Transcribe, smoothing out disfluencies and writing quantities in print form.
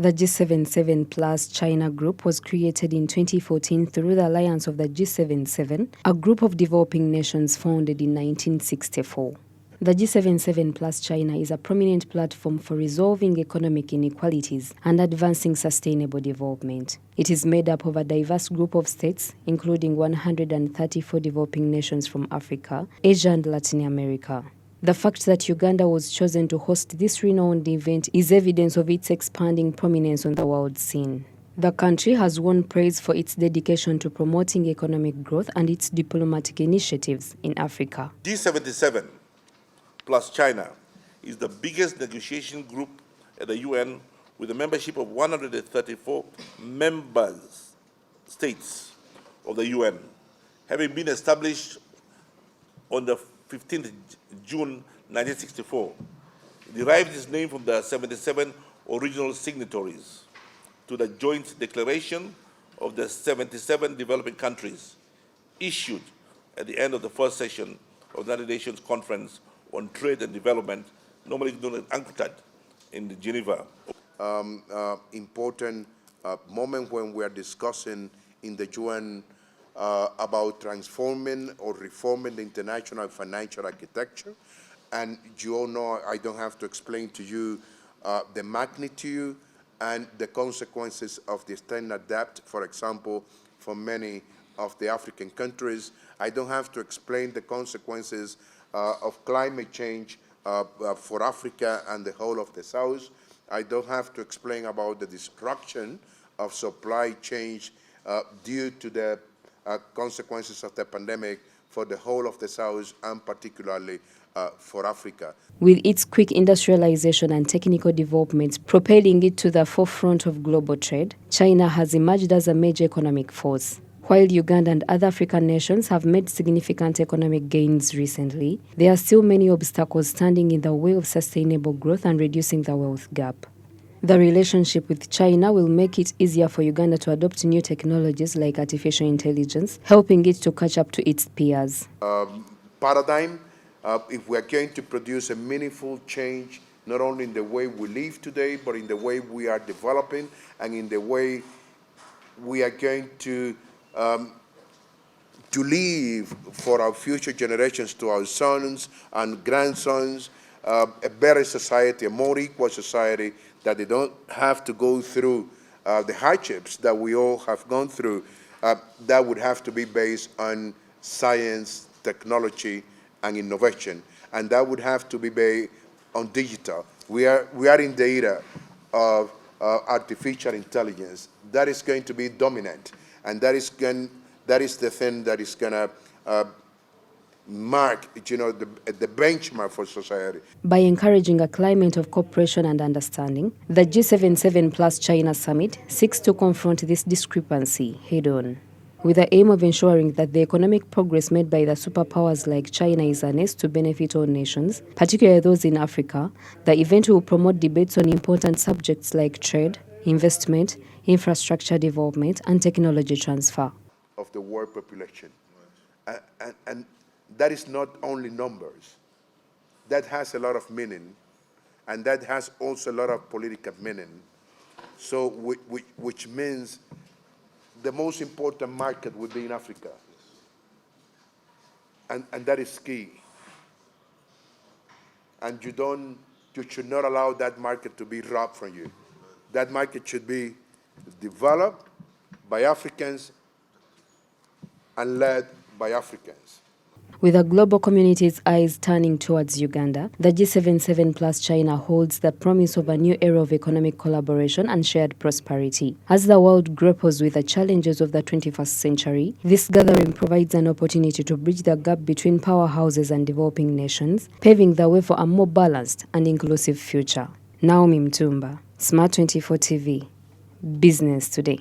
The G77 Plus China Group was created in 2014 through the alliance of the G77, a group of developing nations founded in 1964. The G77 Plus China is a prominent platform for resolving economic inequalities and advancing sustainable development. It is made up of a diverse group of states, including 134 developing nations from Africa, Asia, and Latin America. The fact that Uganda was chosen to host this renowned event is evidence of its expanding prominence on the world scene. The country has won praise for its dedication to promoting economic growth and its diplomatic initiatives in Africa. G77 plus China is the biggest negotiation group at the UN with a membership of 134 member states of the UN, having been established on the 15th June 1964. It derived its name from the 77 original signatories to the joint declaration of the 77 developing countries issued at the end of the first session of the United Nations Conference on Trade and Development, normally known as UNCTAD, in Geneva. Important moment when we are discussing in the UN about transforming or reforming the international financial architecture. And you all know, I don't have to explain to you the magnitude and the consequences of the external debt, for example, for many of the African countries. I don't have to explain the consequences of climate change for Africa and the whole of the South. I don't have to explain about the destruction of supply chains due to the consequences of the pandemic for the whole of the South and particularly for Africa. With its quick industrialization and technical developments propelling it to the forefront of global trade, China has emerged as a major economic force. While Uganda and other African nations have made significant economic gains recently, there are still many obstacles standing in the way of sustainable growth and reducing the wealth gap. The relationship with China will make it easier for Uganda to adopt new technologies like artificial intelligence, helping it to catch up to its peers. Paradigm, if we are going to produce a meaningful change, not only in the way we live today, but in the way we are developing and in the way we are going to leave for our future generations, to our sons and grandsons, a better society, a more equal society, that they don't have to go through the hardships that we all have gone through. That would have to be based on science, technology, and innovation, and that would have to be based on digital. We are in the era of artificial intelligence. That is going to be dominant. And that is the thing that is going to mark, the benchmark for society. By encouraging a climate of cooperation and understanding, the G77 Plus China Summit seeks to confront this discrepancy head-on, with the aim of ensuring that the economic progress made by the superpowers like China is harnessed to benefit all nations, particularly those in Africa. The event will promote debates on important subjects like trade, investment, infrastructure development, and technology transfer. Of the world population. And that is not only numbers. That has a lot of meaning, and that has also a lot of political meaning. So, which means the most important market would be in Africa. And that is key. And you should not allow that market to be robbed from you. That market should be developed by Africans and led by Africans. With the global community's eyes turning towards Uganda, the G77 Plus China holds the promise of a new era of economic collaboration and shared prosperity. As the world grapples with the challenges of the 21st century, this gathering provides an opportunity to bridge the gap between powerhouses and developing nations, paving the way for a more balanced and inclusive future. Naomi Mutumba, Smart 24 TV, Business Today.